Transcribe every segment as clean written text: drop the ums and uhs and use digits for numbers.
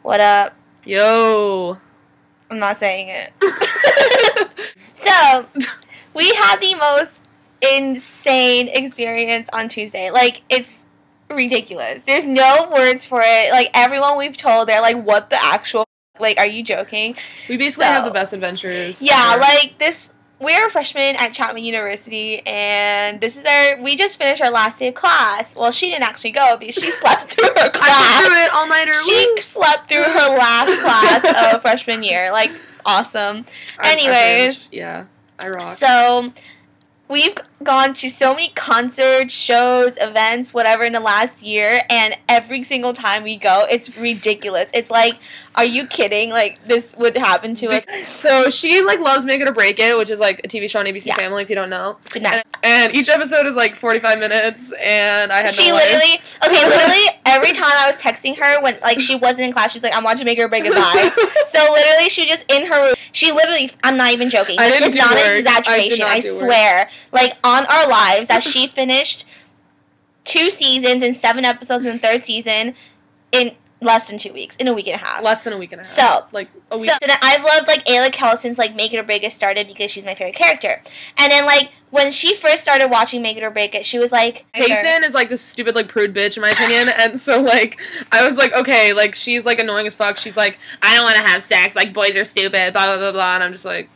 What up? Yo. I'm not saying it. So, we had the most insane experience on Tuesday. Like, it's ridiculous. There's no words for it. Like, everyone we've told, they're like, what the actual like, are you joking? We basically have the best adventures. Yeah, ever. Like, this... We're freshmen at Chapman University, and this is we just finished our last day of class. Well, she didn't actually go because she slept through her class. I slept through it all nighter. She slept through her last class of freshman year. Like, awesome. Anyways. I rock. So, we've gone to so many concerts, shows, events, whatever in the last year, and every single time we go, it's ridiculous. It's like, are you kidding? Like, this would happen to us. So, she, like, loves Make It or Break It, which is, like, a TV show on ABC Family, if you don't know. And each episode is, like, 45 minutes, and I had no life. Literally, every time I was texting her when, like, she wasn't in class, she's like, I'm watching Make It or Break It Bye. So, literally, she just, in her room, she literally, I'm not even joking. It's not an exaggeration, I swear. Like, on our lives, that she finished 2 seasons and 7 episodes in the 3rd season in less than 2 weeks, in a week and a half. Less than a week and a half. So, like, a week. So then I've loved, like, Ayla Kell since, like, Make It or Break It started because she's my favorite character. And then, like, when she first started watching Make It or Break It, she was like... Payson is, like, this stupid, like, prude bitch, in my opinion. And so, like, I was like, okay, like, she's, like, annoying as fuck. She's like, I don't want to have sex. Like, boys are stupid, blah, blah, blah, blah. And I'm just like...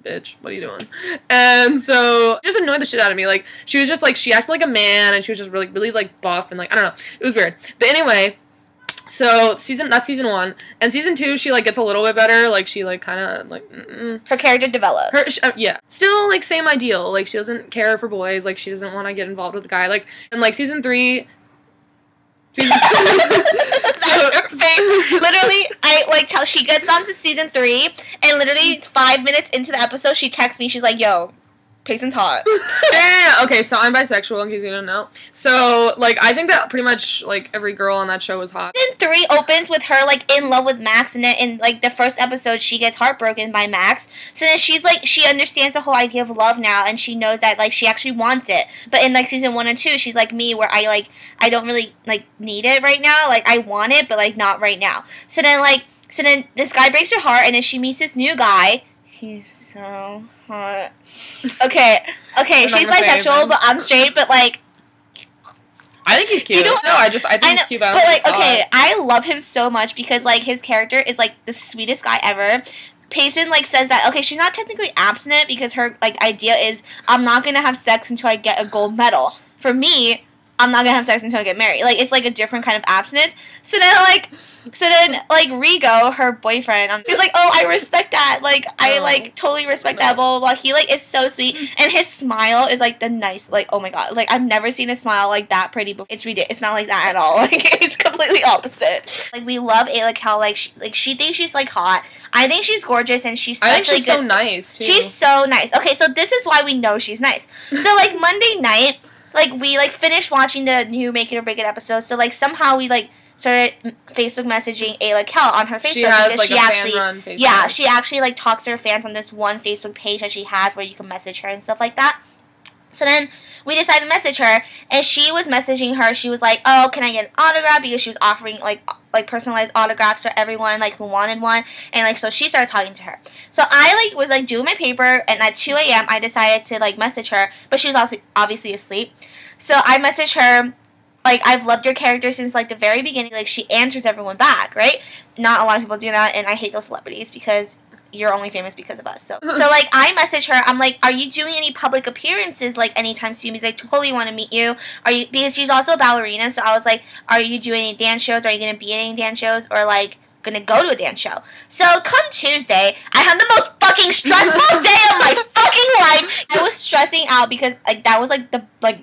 bitch, what are you doing? And so, it just annoyed the shit out of me. Like, she was just, like, she acted like a man, and she was just really, really, like, buff, and, like, I don't know. It was weird. But anyway, so, that's season 1. And season 2, she, like, gets a little bit better. Like, she, like, kind of, like, her character develops. Yeah. Still, like, same ideal. Like, she doesn't care for boys. Like, she doesn't want to get involved with a guy. Like, and, like, season 3... Literally, she gets on to season 3, and literally 5 minutes into the episode, she texts me. She's like, "Yo, Payson's hot." Yeah. Okay, so I'm bisexual, in case you didn't know. So, like, I think that pretty much like every girl on that show was hot. Season 3 opens with her like in love with Max, and then in like the first episode, she gets heartbroken by Max. So then she's like, she understands the whole idea of love now, and she knows that like she actually wants it. But in like season 1 and 2, she's like me, where I don't really like need it right now. Like, I want it, but like not right now. So then this guy breaks her heart, and then she meets this new guy. He's so hot. Okay, she's bisexual, but I'm straight, but like... I think he's cute. I think he's cute, but like, okay, I love him so much because, like, his character is, like, the sweetest guy ever. Payson, like, says that, okay, she's not technically abstinent because her, like, idea is, I'm not gonna have sex until I get a gold medal. For me, I'm not gonna have sex until I get married. Like, it's, like, a different kind of abstinence. So then, Rigo, her boyfriend, he's like, oh, I respect that. Like, I, like, totally respect that, blah, blah, blah. He, like, is so sweet. And his smile is, like, the nice, like, oh, my God. Like, I've never seen a smile, like, that pretty before. It's ridiculous. It's not like that at all. Like, it's completely opposite. Like, we love Ayla Kell. Like, she thinks she's, like, hot. I think she's gorgeous, and she's such, I think she's so nice, too. She's so nice. Okay, so this is why we know she's nice. So, like, Monday night, like, we, like, finished watching the new Make It or Break It episode. So, like, somehow we, like, started Facebook messaging Ayla Kell on her Facebook. She has, like, a fan-run Facebook. Yeah, she actually, like, talks to her fans on this one Facebook page that she has where you can message her and stuff like that. So then we decided to message her, and she was messaging her. She was like, oh, can I get an autograph? Because she was offering, like personalized autographs for everyone, like, who wanted one. And, like, so she started talking to her. So I, like, was, like, doing my paper, and at 2 a.m. I decided to, like, message her. But she was also obviously asleep. So I messaged her. Like, I've loved your character since, like, the very beginning. Like, she answers everyone back, right? Not a lot of people do that, and I hate those celebrities because you're only famous because of us. So like, I message her. I'm like, are you doing any public appearances, like, anytime soon? Because I totally want to meet you. Because she's also a ballerina, so I was like, are you doing any dance shows? Are you going to be in any dance shows? Or, like, gonna go to a dance show. So come Tuesday, I had the most fucking stressful day of my fucking life. I was stressing out because like that was like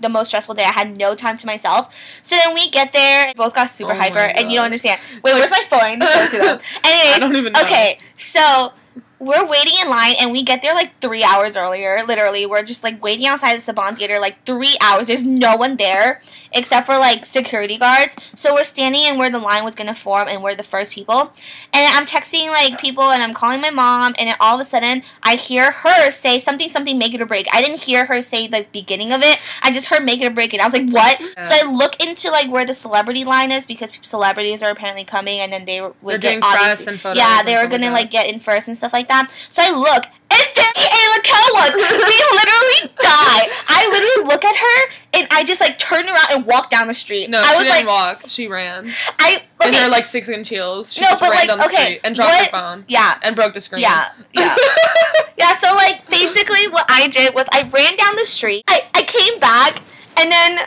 the most stressful day. I had no time to myself. So then we get there, both got super hyper, and you don't understand. Wait, where's my phone? Show it to them. Anyways, I don't even know. Okay, so we're waiting in line, and we get there, like, 3 hours earlier, literally. We're just, like, waiting outside the Saban Theater, like, 3 hours. There's no one there except for, like, security guards. So we're standing in where the line was going to form, and we're the first people. And I'm texting, like, people, and I'm calling my mom, and then all of a sudden, I hear her say something, make it or break. I didn't hear her say the beginning of it. I just heard make it or break it. I was like, what? Yeah. So I look into, like, where the celebrity line is, because celebrities are apparently coming, and then they're doing press and photos. Yeah, they were going to, like, get in first and stuff like that. So I look, and there Ayla Kell was. We literally died. I literally look at her, and I just, like, turned around and walked down the street. No, I was she didn't like, walk. She ran. Okay. In her, like, 6-inch heels. She just ran down the street and dropped her phone. Yeah. And broke the screen. Yeah. Yeah, so, like, basically what I did was I ran down the street. I came back, and then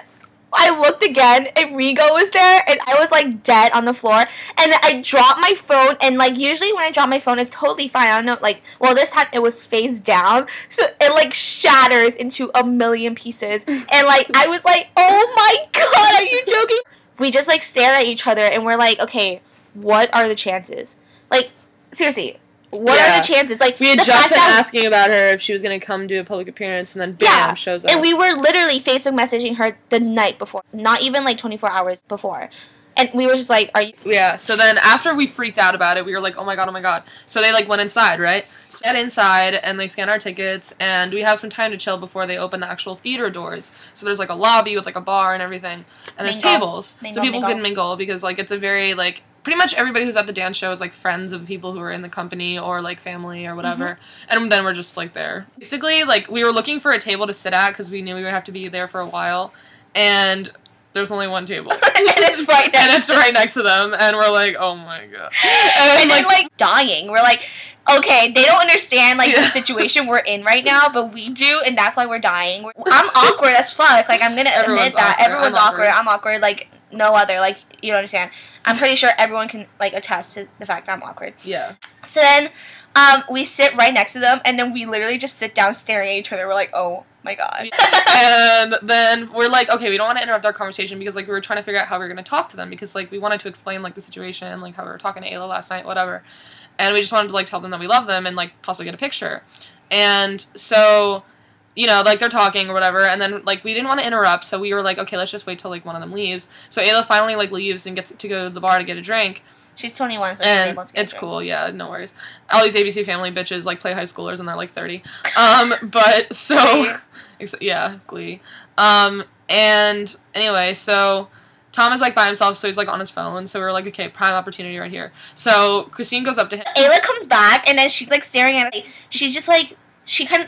I looked again, and Rigo was there, and I was, like, dead on the floor, and I dropped my phone, and, like, usually when I drop my phone, it's totally fine. I don't know, like, well, this time it was face down, so it, like, shatters into a million pieces, and, like, I was like, oh my god, are you joking? We just, like, stared at each other, and we're like, okay, what are the chances? Like, seriously. What are the chances? Like, we had just been asking about her if she was going to come do a public appearance, and then bam, shows up. And we were literally Facebook messaging her the night before. Not even, like, 24 hours before. And we were just like, are you... Yeah, so then after we freaked out about it, we were like, oh my god, oh my god. So they, like, went inside, right? Sat inside and, like, scanned our tickets, and we have some time to chill before they open the actual theater doors. So there's, like, a lobby with, like, a bar and everything. And there's tables. So people can mingle because, like, it's a very, like... Pretty much everybody who's at the dance show is, like, friends of people who are in the company or, like, family or whatever. And then we're just, like, there. Basically, like, we were looking for a table to sit at because we knew we would have to be there for a while. And there's only one table. And it's right next to them. And we're like, oh, my God. And then, like, dying. We're like, okay, they don't understand, like, the situation we're in right now, but we do, and that's why we're dying. I'm awkward as fuck. Like, I'm going to admit that. Everyone's awkward. I'm awkward, like, no other. Like, you don't understand. I'm pretty sure everyone can, like, attest to the fact that I'm awkward. Yeah. So then, we sit right next to them, and then we literally just sit down staring at each other. We're like, oh my god. And then we're like, okay, we don't want to interrupt our conversation because, like, we were trying to figure out how we were going to talk to them because, like, we wanted to explain, like, the situation, like, how we were talking to Ayla last night, whatever. And we just wanted to, like, tell them that we love them and, like, possibly get a picture. And so... You know, like, they're talking or whatever, and then, like, we didn't want to interrupt, so we were like, okay, let's just wait till, like, one of them leaves. So Ayla finally, like, leaves and gets to go to the bar to get a drink. She's 21, so she's able to get a drink. It's cool, yeah, no worries. All these ABC Family bitches, like, play high schoolers, and they're, like, 30. But, so... yeah, Glee. And, anyway, so... Tom is, like, by himself, so he's, like, on his phone, so we were like, okay, prime opportunity right here. So, Christine goes up to him. Ayla comes back, and then she's, like, staring at me. She's just, like...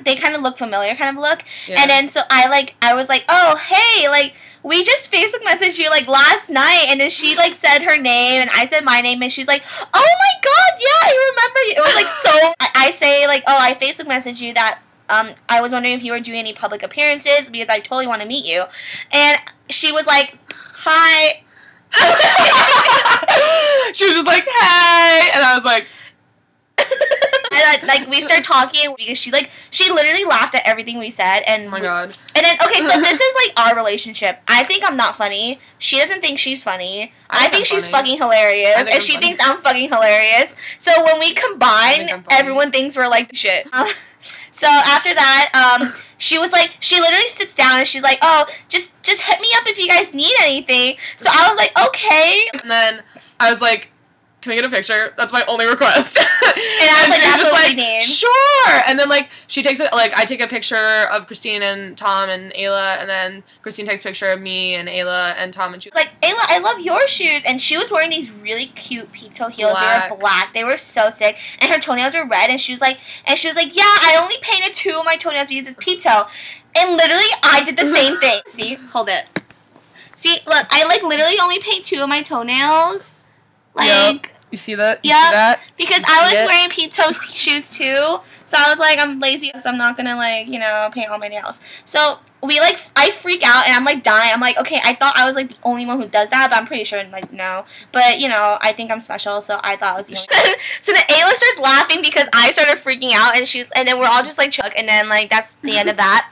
They kind of look familiar, kind of look. Yeah. And then so I was like, oh, hey, like, we just Facebook messaged you, like, last night. And then she, like, said her name, and I said my name, and she's like, oh my god, yeah, I remember you. It was, like, so, I say, like, oh, I Facebook messaged you that, I was wondering if you were doing any public appearances, because I totally want to meet you. And she was like, hi. She was just like, hey. And I was like... And, like, we started talking because she literally laughed at everything we said. And oh my god. And then, okay, so this is, like, our relationship. I think I'm not funny. She doesn't think she's funny. I think she's fucking hilarious. And she thinks I'm fucking hilarious. So when we combine, everyone thinks we're, like, shit. So after that, she was like, she literally sits down and she's like, oh, just hit me up if you guys need anything. So I was like, okay. And then I was like, can we get a picture? That's my only request. And I was like, that's what we need. Sure. And then, like, she takes it, like, I take a picture of Christine and Tom and Ayla, and then Christine takes a picture of me and Ayla and Tom, and she was like, Ayla, I love your shoes. And she was wearing these really cute peep-toe heels. Black. They were black. They were so sick. And her toenails were red. And she was like, yeah, I only painted 2 of my toenails because it's peep-toe. And literally, I did the same thing. See? Hold it. See, look, I, like, literally only paint 2 of my toenails. Like... Yep. You see that? You see that? Because I was wearing peep-toe shoes too, so I was like, I'm lazy, so I'm not gonna, like, you know, paint all my nails. So we, like, I freak out and I'm, like, dying. I'm like, okay, I thought I was, like, the only one who does that, but I'm pretty sure, like, no. But, you know, I think I'm special, so I thought I was the only one. So then Ayla started laughing because I started freaking out, and then we're all just, like, chuck, and then, like, that's the end of that.